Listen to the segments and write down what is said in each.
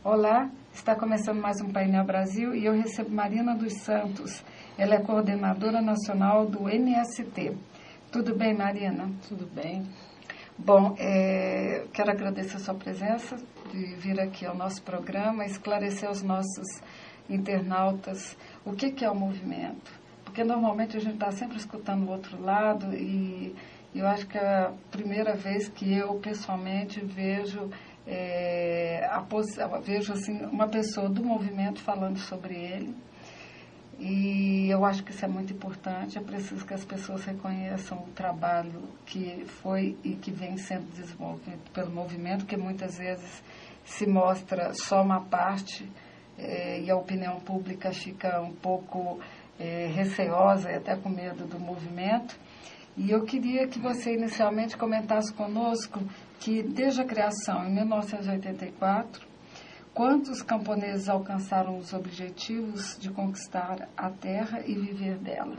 Olá, está começando mais um Painel Brasil e eu recebo Marina dos Santos. Ela é coordenadora nacional do MST. Tudo bem, Marina? Tudo bem. Bom, quero agradecer a sua presença, de vir aqui ao nosso programa, esclarecer aos nossos internautas o que é o movimento. Porque normalmente a gente está sempre escutando o outro lado e eu acho que é a primeira vez que eu pessoalmente vejo assim, uma pessoa do movimento falando sobre ele. E eu acho que isso é muito importante. É preciso que as pessoas reconheçam o trabalho que foi e que vem sendo desenvolvido pelo movimento, que muitas vezes se mostra só uma parte e a opinião pública fica um pouco receosa e até com medo do movimento. E eu queria que você inicialmente comentasse conosco que desde a criação, em 1984, quantos camponeses alcançaram os objetivos de conquistar a terra e viver dela?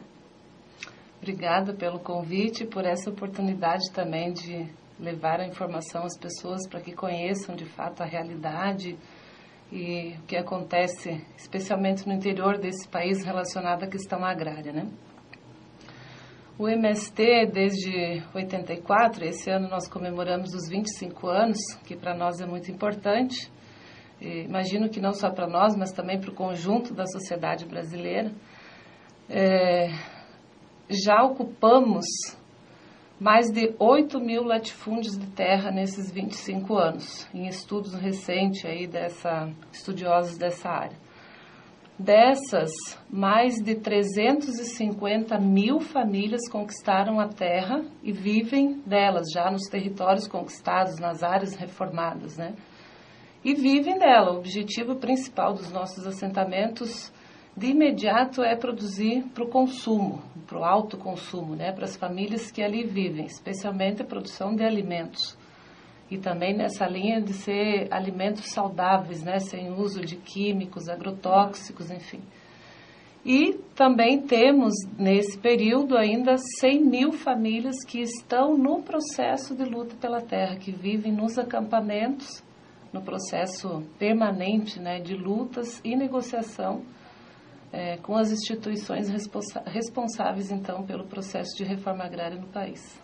Obrigada pelo convite, por essa oportunidade também de levar a informação às pessoas para que conheçam de fato a realidade e o que acontece, especialmente no interior desse país relacionado à questão agrária, né? O MST, desde 84, esse ano nós comemoramos os 25 anos, que para nós é muito importante. E imagino que não só para nós, mas também para o conjunto da sociedade brasileira. Já ocupamos mais de 8 mil latifúndios de terra nesses 25 anos, em estudos recentes aí estudiosos dessa área. Dessas, mais de 350 mil famílias conquistaram a terra e vivem delas, já nos territórios conquistados, nas áreas reformadas, né? E vivem dela. O objetivo principal dos nossos assentamentos, de imediato, é produzir para o consumo, para o autoconsumo, né? Para as famílias que ali vivem, especialmente a produção de alimentos. E também nessa linha de ser alimentos saudáveis, né? Sem uso de químicos, agrotóxicos, enfim. E também temos, nesse período, ainda 100 mil famílias que estão no processo de luta pela terra, que vivem nos acampamentos, no processo permanente, né, de lutas e negociação com as instituições responsáveis, então, pelo processo de reforma agrária no país.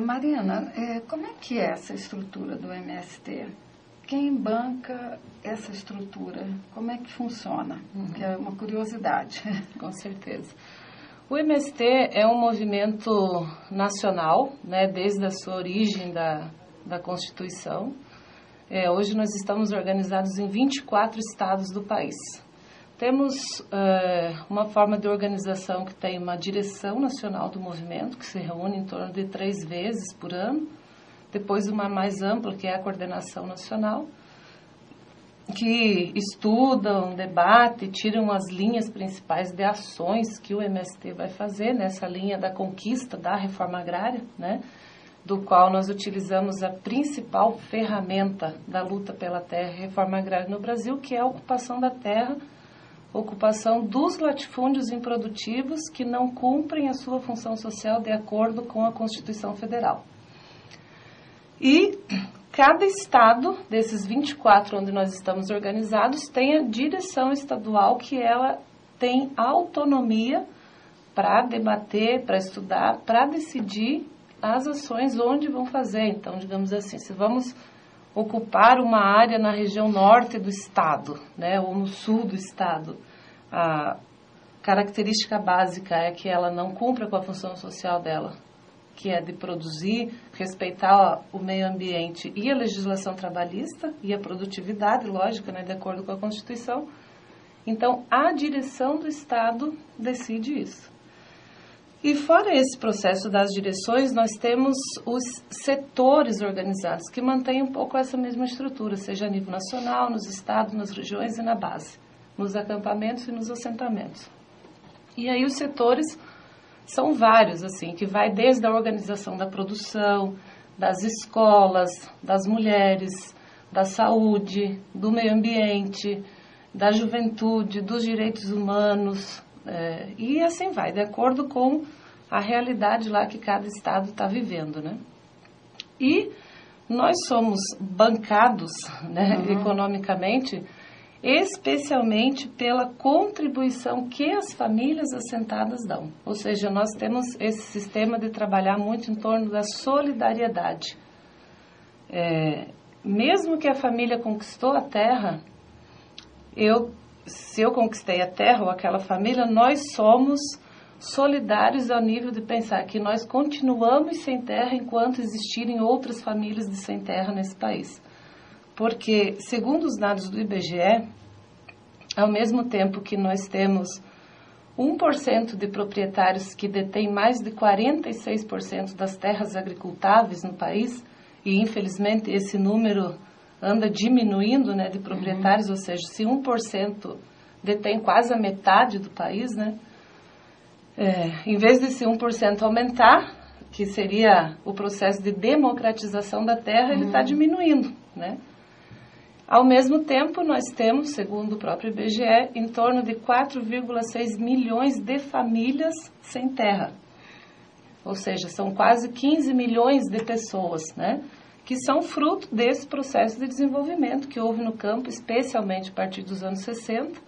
Marina, como é que é essa estrutura do MST? Quem banca essa estrutura? Como é que funciona? Que é uma curiosidade. Com certeza. O MST é um movimento nacional, né, desde a sua origem da Constituição. Hoje nós estamos organizados em 24 estados do país. Temos uma forma de organização que tem uma direção nacional do movimento, que se reúne em torno de 3 vezes por ano. Depois uma mais ampla, que é a coordenação nacional, que estudam, debatem, tiram as linhas principais de ações que o MST vai fazer nessa linha da conquista da reforma agrária, né? Do qual nós utilizamos a principal ferramenta da luta pela terra e reforma agrária no Brasil, que é a ocupação da terra, ocupação dos latifúndios improdutivos que não cumprem a sua função social de acordo com a Constituição Federal. E cada estado, desses 24 onde nós estamos organizados, tem a direção estadual que ela tem autonomia para debater, para estudar, para decidir as ações onde vão fazer. Então, digamos assim, se vamos ocupar uma área na região norte do estado, né, ou no sul do estado, a característica básica é que ela não cumpra com a função social dela, que é de produzir, respeitar o meio ambiente e a legislação trabalhista e a produtividade, lógica, né, de acordo com a Constituição. Então, a direção do estado decide isso. E fora esse processo das direções, nós temos os setores organizados, que mantêm um pouco essa mesma estrutura, seja a nível nacional, nos estados, nas regiões e na base, nos acampamentos e nos assentamentos. E aí os setores são vários, assim, que vai desde a organização da produção, das escolas, das mulheres, da saúde, do meio ambiente, da juventude, dos direitos humanos, e assim vai, de acordo com a realidade lá que cada estado está vivendo, né? E nós somos bancados, né, economicamente, especialmente pela contribuição que as famílias assentadas dão. Ou seja, nós temos esse sistema de trabalhar muito em torno da solidariedade. Mesmo que a família conquistou a terra, se eu conquistei a terra ou aquela família, nós somos solidários ao nível de pensar que nós continuamos sem terra enquanto existirem outras famílias de sem terra nesse país. Porque, segundo os dados do IBGE, ao mesmo tempo que nós temos 1% de proprietários que detêm mais de 46% das terras agricultáveis no país, e infelizmente esse número anda diminuindo, né, de proprietários, ou seja, se 1% detém quase a metade do país, né, em vez desse 1% aumentar, que seria o processo de democratização da terra, ele está diminuindo, né? Ao mesmo tempo, nós temos, segundo o próprio IBGE, em torno de 4,6 milhões de famílias sem terra. Ou seja, são quase 15 milhões de pessoas, né, que são fruto desse processo de desenvolvimento que houve no campo, especialmente a partir dos anos 60,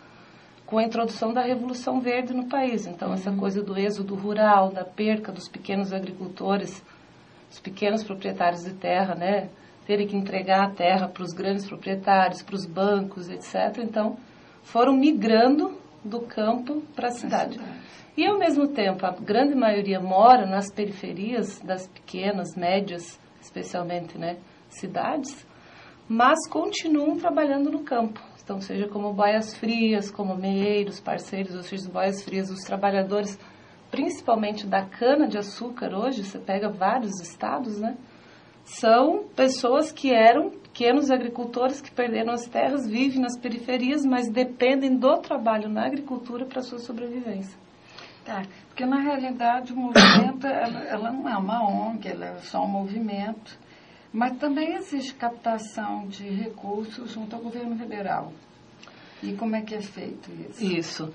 com a introdução da Revolução Verde no país. Então, essa coisa do êxodo rural, da perca dos pequenos agricultores, os pequenos proprietários de terra, né, terem que entregar a terra para os grandes proprietários, para os bancos, etc. Então, foram migrando do campo para a cidade. E, ao mesmo tempo, a grande maioria mora nas periferias das pequenas, médias, especialmente, né, cidades, mas continuam trabalhando no campo. Então, seja como boias frias, como meeiros, parceiros, ou seja, boias frias, os trabalhadores, principalmente da cana-de-açúcar hoje, você pega vários estados, né, são pessoas que eram pequenos agricultores que perderam as terras, vivem nas periferias, mas dependem do trabalho na agricultura para a sua sobrevivência. Tá, porque na realidade o movimento, ela não é uma ONG, ela é só um movimento, mas também existe captação de recursos junto ao governo federal. E como é que é feito isso? Isso.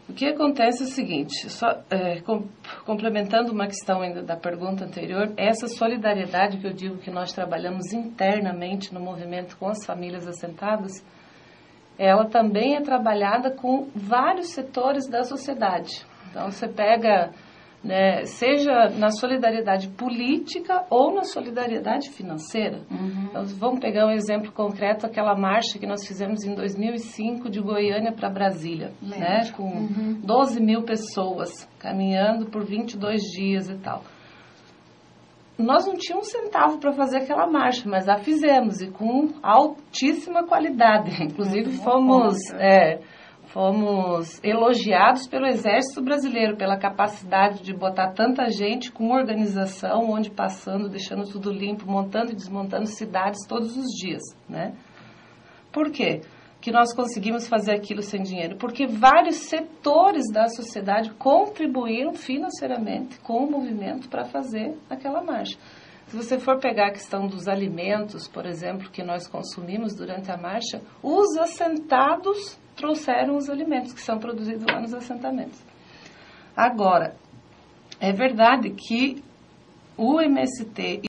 O que acontece é o seguinte, complementando uma questão ainda da pergunta anterior, essa solidariedade que eu digo que nós trabalhamos internamente no movimento com as famílias assentadas, ela também é trabalhada com vários setores da sociedade. Então, você pega, né, seja na solidariedade política ou na solidariedade financeira. Então, vamos pegar um exemplo concreto, aquela marcha que nós fizemos em 2005 de Goiânia para Brasília, né, com 12 mil pessoas caminhando por 22 dias e tal. Nós não tínhamos um centavo para fazer aquela marcha, mas a fizemos e com altíssima qualidade. Inclusive, fomos elogiados pelo Exército Brasileiro, pela capacidade de botar tanta gente com organização, onde passando, deixando tudo limpo, montando e desmontando cidades todos os dias, né? Por quê que nós conseguimos fazer aquilo sem dinheiro? Porque vários setores da sociedade contribuíram financeiramente com o movimento para fazer aquela marcha. Se você for pegar a questão dos alimentos, por exemplo, que nós consumimos durante a marcha, os assentados trouxeram os alimentos que são produzidos lá nos assentamentos. Agora, é verdade que o MST